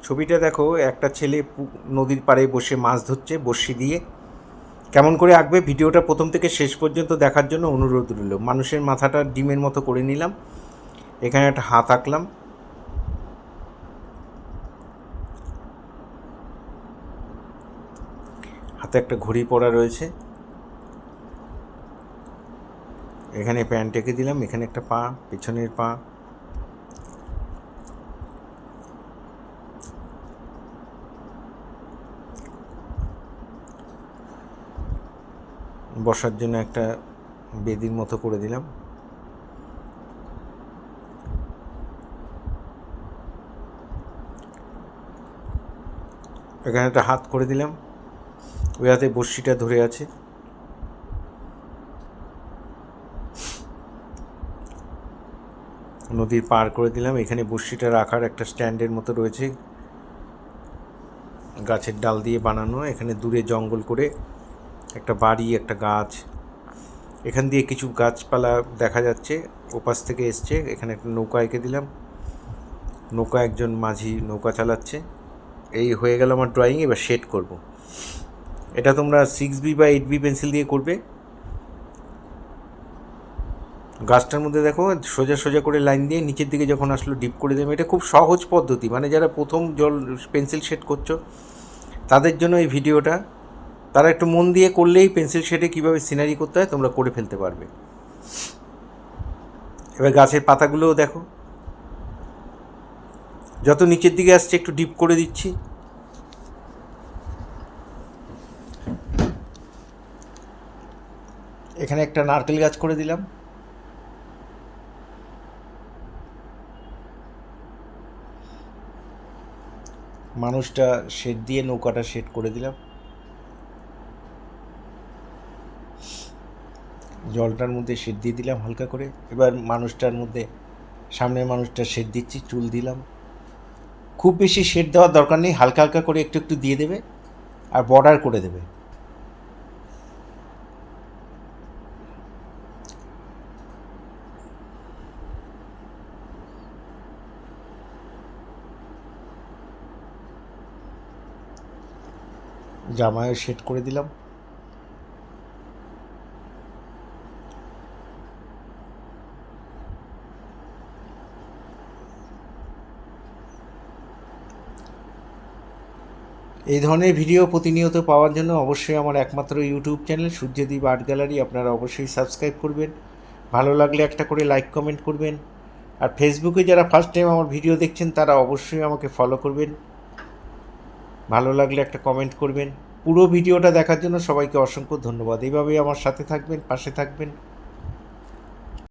ছবিটা দেখো, একটা ছেলে নদীর পাড়ে বসে মাছ ধরছে বড়শি দিয়ে। কেমন করে আঁকবে ভিডিওটা প্রথম থেকে শেষ পর্যন্ত দেখার জন্য অনুরোধ রইল। মানুষের মাথাটা ডিমের মতো করে নিলাম, এখানে একটা হাত আঁকলাম, হাতে একটা ঘড়ি পরা রয়েছে, এখানে প্যান্ট এঁকে দিলাম, এখানে একটা পা, পেছনের পা, বসার জন্য একটা বেদির মতো করে দিলাম, এখানে একটা হাত করে দিলাম, ওই হাতে বড়শিটা ধরে আছে, নদীর পার করে দিলাম। এখানে বড়শিটা রাখার একটা স্ট্যান্ডের মতো রয়েছে, গাছের ডাল দিয়ে বানানো। এখানে দূরে জঙ্গল করে একটা বাড়ি, একটা গাছ, এখান দিয়ে কিছু গাছপালা দেখা যাচ্ছে, ওপাশ থেকে এসছে। এখানে একটা নৌকা এঁকে দিলাম, নৌকা, একজন মাঝি নৌকা চালাচ্ছে। এই হয়ে গেল আমার ড্রয়িং। এবার শেড করব। এটা তোমরা 6B বা 8B পেন্সিল দিয়ে করবে। গাছটার মধ্যে দেখো সোজা সোজা করে লাইন দিয়ে নিচের দিকে যখন আসলো ডিপ করে দেবে। এটা খুব সহজ পদ্ধতি, মানে যারা প্রথম পেন্সিল শেড করছো তাদের জন্য এই ভিডিওটা। তারা একটু মন দিয়ে করলেই পেন্সিল শেডে কীভাবে সিনারি করতে হয় তোমরা করে ফেলতে পারবে। এবার গাছের পাতাগুলোও দেখো, যত নিচের দিকে আসছে একটু ডিপ করে দিচ্ছি। এখানে একটা নারকেল গাছ করে দিলাম, মানুষটা শেড দিয়ে নৌকাটা শেড করে দিলাম, জলটার মধ্যে শেড দিয়ে দিলাম হালকা করে। এবার মানুষটার মধ্যে, সামনের মানুষটা শেড দিচ্ছি, চুল দিলাম। খুব বেশি শেড দেওয়ার দরকার নেই, হালকা হালকা করে একটু একটু দিয়ে দেবে আর বর্ডার করে দেবে। জামায় শেড করে দিলাম। এই ধরনের ভিডিও প্রতিনিয়ত পাওয়ার জন্য অবশ্যই আমার একমাত্র YouTube channel Suryadip art gallery আপনারা অবশ্যই সাবস্ক্রাইব করবেন। ভালো লাগলে একটা করে লাইক কমেন্ট করবেন। আর ফেসবুকে যারা ফার্স্ট টাইম আমার ভিডিও দেখছেন তারা অবশ্যই আমাকে ফলো করবেন। ভালো লাগলে একটা কমেন্ট করবেন। পুরো ভিডিওটা দেখার জন্য সবাইকে অসংখ্য ধন্যবাদ। এইভাবেই আমার সাথে থাকবেন, পাশে থাকবেন।